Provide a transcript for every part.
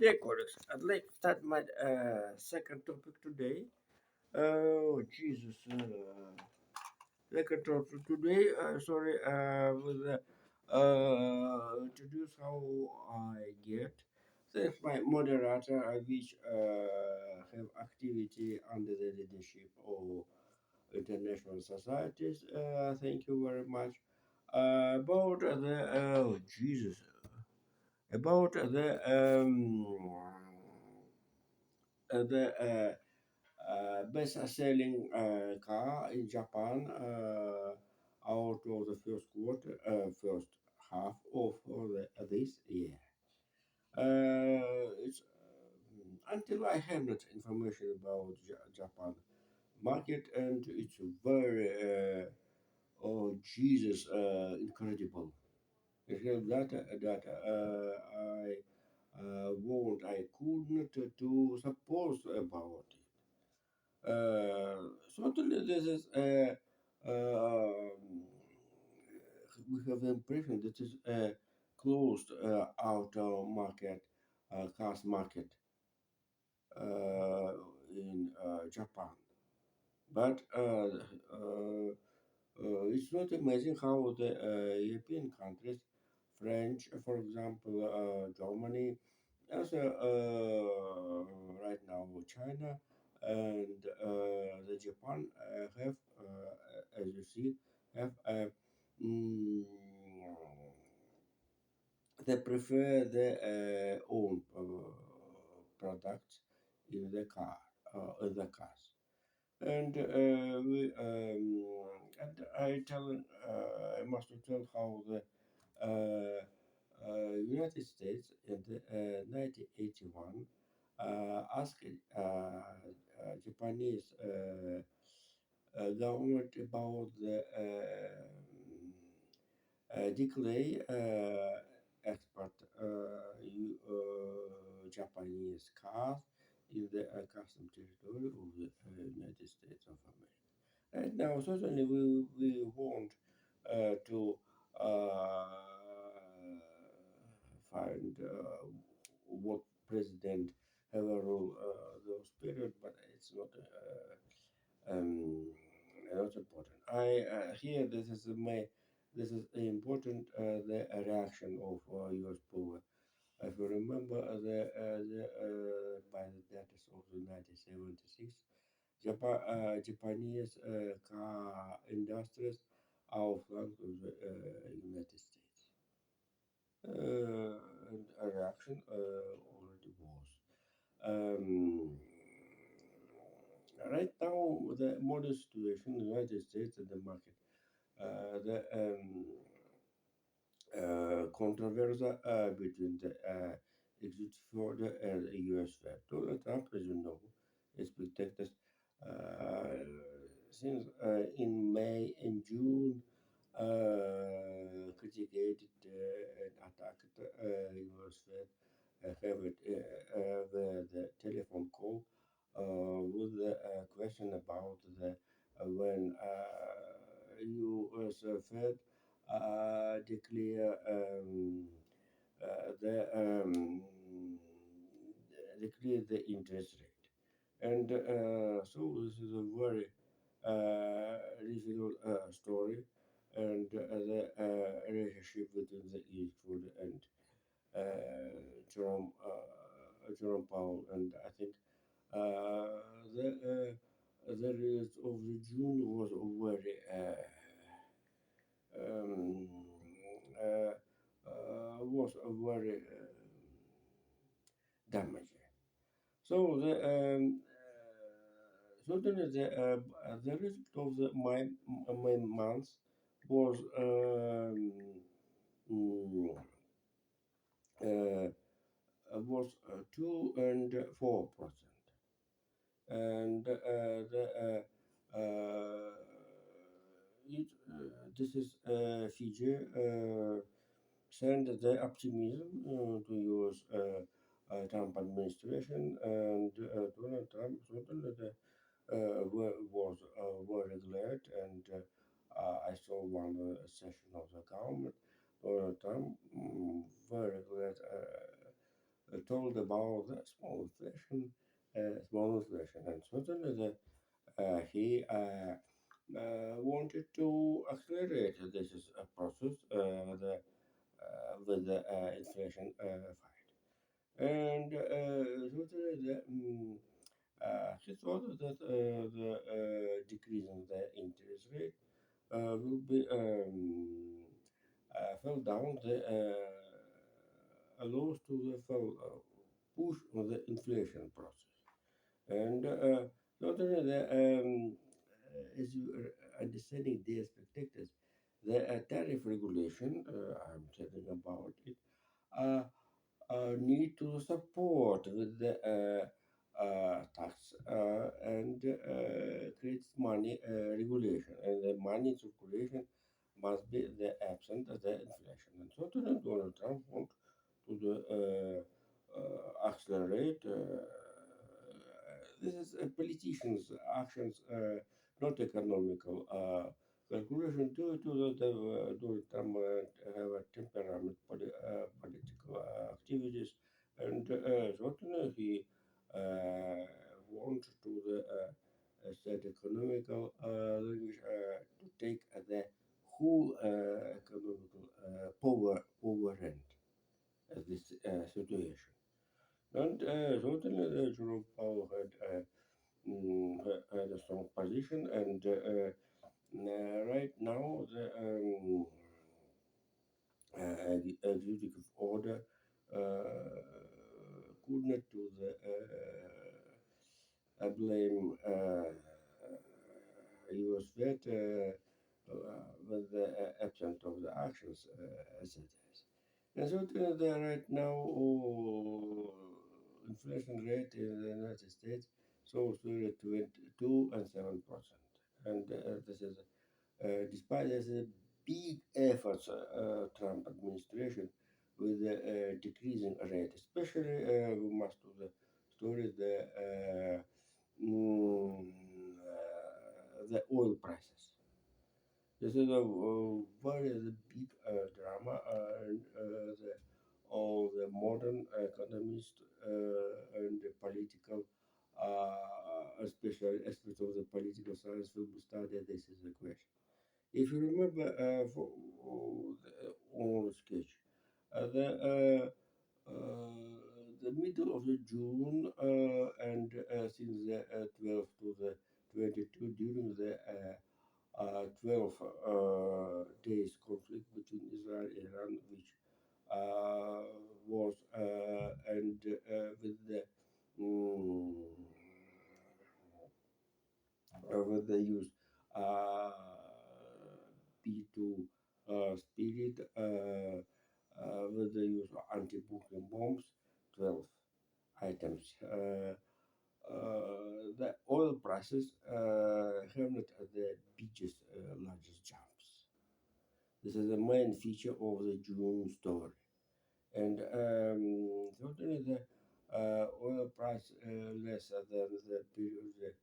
Dear colleagues, I'd like to start my second topic today. Oh, Jesus. Second topic today, will introduce how I get. Since my moderator, I wish have activity under the leadership of international societies. Thank you very much. About oh, Jesus. About the best-selling car in Japan out of the first half of this year. It's until I have not information about Japan market, and it's very oh Jesus incredible. It has that I could not to suppose about it. Certainly, this is we have the impression that is a closed auto market, cars market in Japan. But it's not amazing how the European countries, French, for example, Germany, also right now China and the Japan have, as you see, have mm, they prefer their own products in the in the cars. And and I must tell how the United States in the 1981 asked Japanese government about the declare export Japanese cars in the custom territory of the United States of America. And now, certainly, we want to uh, find what president have a rule those period, but it's not important. I here this is important the reaction of U.S. power. If you remember by the data of the 1976, Japanese car industries outflanked the United States. And a reaction already was. Um, right now, the modern situation in the United States and the market, the controversy between the executive order and the U.S. Fed. Donald Trump, as you know, is protected since in May and June critiqued and attacked U.S. Fed, have it, the telephone call with the question about the when U.S. Fed declare the declare the interest rate, and so this is a very difficult story, and the relationship between the Eastwood and Jerome Powell, and I think the release of the June was very um, uh, was very damaging. So certainly the result of my months was mm, uh, was 2 and 4%, and this is Fiji send the optimism to use Trump administration, and Donald Trump certainly was very glad, and I saw one session of the government. Donald Trump very glad told about the small inflation, and certainly he wanted to accelerate this is a process with the inflation fight. And certainly he thought that the decrease in the interest rate will be fell down the allows to the fell, push on the inflation process. And not only that, as you are understanding the spectators, the tariff regulation, I'm telling about it, uh, need to support with the tax and creates money regulation, and the money circulation must be the absent of the inflation. And so Donald Trump want to the accelerate. This is a politician's actions, not economical. Calculation to the Donald Trump have a temperament, political activities, and certainly he wants to the set economical language to take the whole economical overhand this situation. And certainly Jerome Powell had a strong position, and right now the executive order could not do the blame US Fed with the absence of the actions as it is. And so right now, inflation rate in the United States so stood at 22.7%. And this is despite there's a big efforts Trump administration with the decreasing rate, especially we must do the story the oil prices. This is a very big drama, and all the modern economists and the political, especially aspects of the political science, will study this is the question. If you remember, for the old sketch, the middle of the June and since the 12th to the 22 during the 12 days conflict between Israel and Iran, which was and with the mm, with the use uh, P2 spirit with the use of anti-bunkering bombs, 12 items. The oil prices have not the biggest, largest jumps. This is the main feature of the June story. And certainly the oil price lesser than the period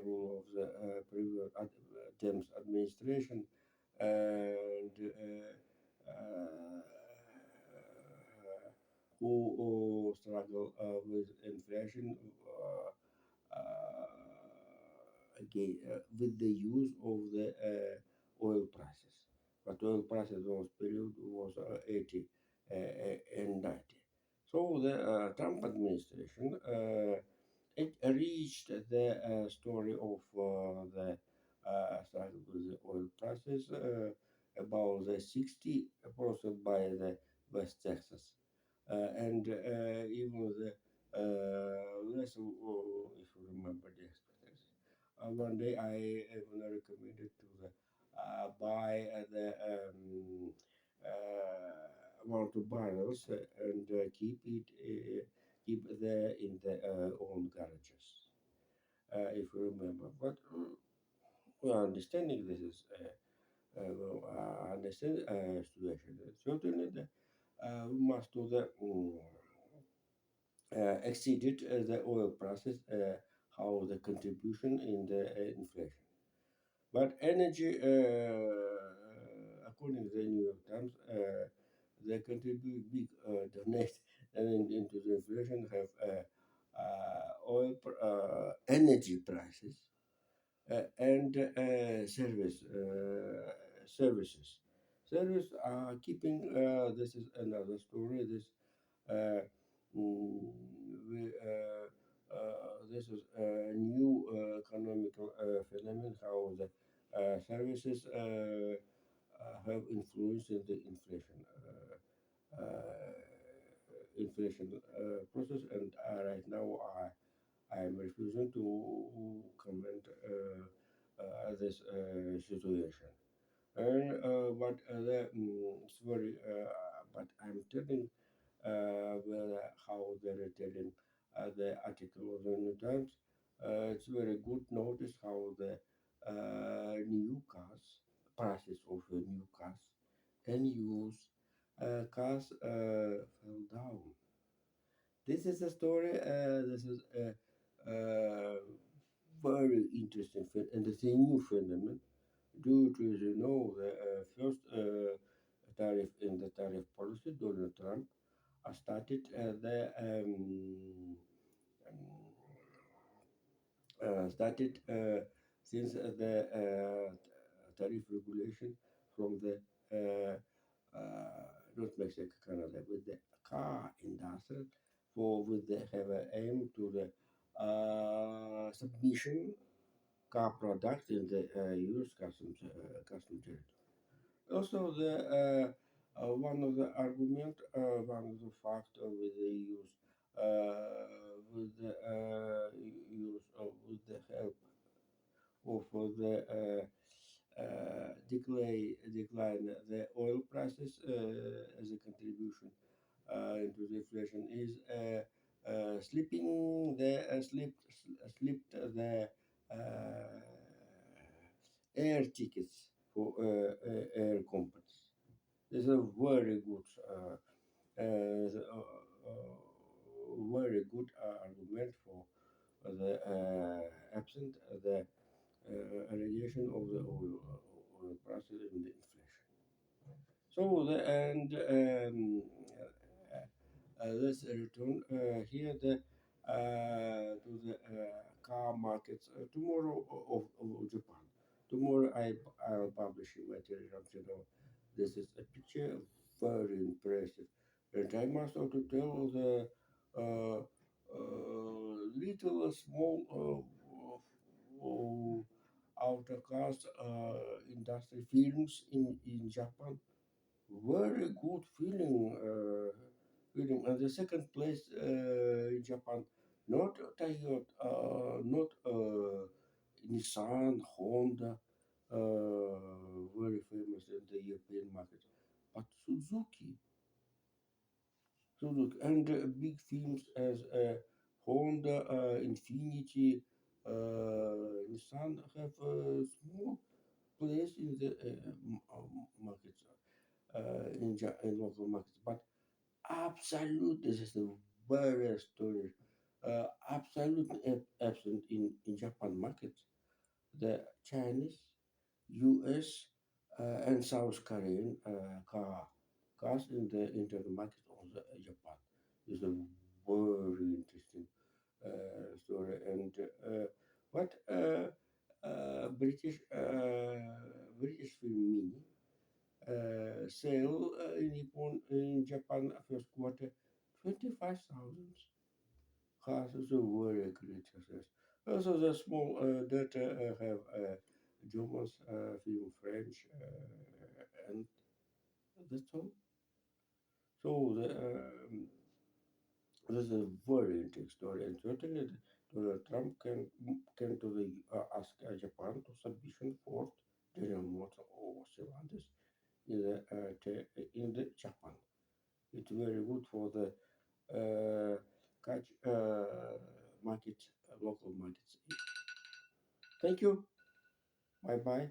rule of the previous Thames administration, and who struggle with inflation again with the use of the oil prices. But oil prices those period was 80 and 90. So the Trump administration it reached the story of the struggle with the oil prices about the 60% by the West Texas, and even the less, if you remember the expectations. One day I even recommended to the buy the amount of barrels and keep there in the own garages, if you remember. But we are understanding this is understand situation. Certainly, we must do the exceeded the oil prices, how the contribution in the inflation. But energy, according to the New York Times, they contribute big donate into inflation have energy prices and services. Service are keeping. This is another story. Uh, mm, this is a new economical phenomenon. How the services have influenced in the inflation process, and right now I am refusing to comment this situation. And it's very, but I'm telling how they're telling the article of the New Times. It's very good notice how the new cars, prices of new cars and used cars fell down. This is a story. This is a very interesting and it's a new phenomenon due to the first tariff in the tariff policy. Donald Trump started started since the tariff regulation from the not Mexico, Canada, with the car industry for with the have a aim to the submission car products in the U.S. custom territory. Also, the one of the argument, one of the factor with the use with the use of with the help of the decline the oil prices as a contribution into the inflation is slipped the air tickets for air companies. This is a very good very good argument for the absent the allegation of the oil prices in the inflation. So the and let's return here to the car markets tomorrow of Japan. Tomorrow I'll publish in my Telegram channel. This is a picture, very impressive. And I must also tell the little small outer class industry films in Japan, very good feeling. And the second place in Japan, not Toyota, not Nissan, Honda, very famous in the European market, but and big films as Honda, Infinity, Nissan have a small place in the markets, in local markets, but absolute, this is the very story. Absolutely absent in Japan markets. The Chinese, US, and South Korean cars in the internal market of the Japan is a very interesting story. And what British film mini sale in Nippon in Japan first quarter 25,000 cars is a very great success. Also, the small data have Germans, film French, and that's all. So this is a very interesting story, and certainly Donald Trump can to the ask Japan to submission for General Motors or Stellantis in in the Japan. It's very good for the catch market, local markets. Thank you. Bye bye.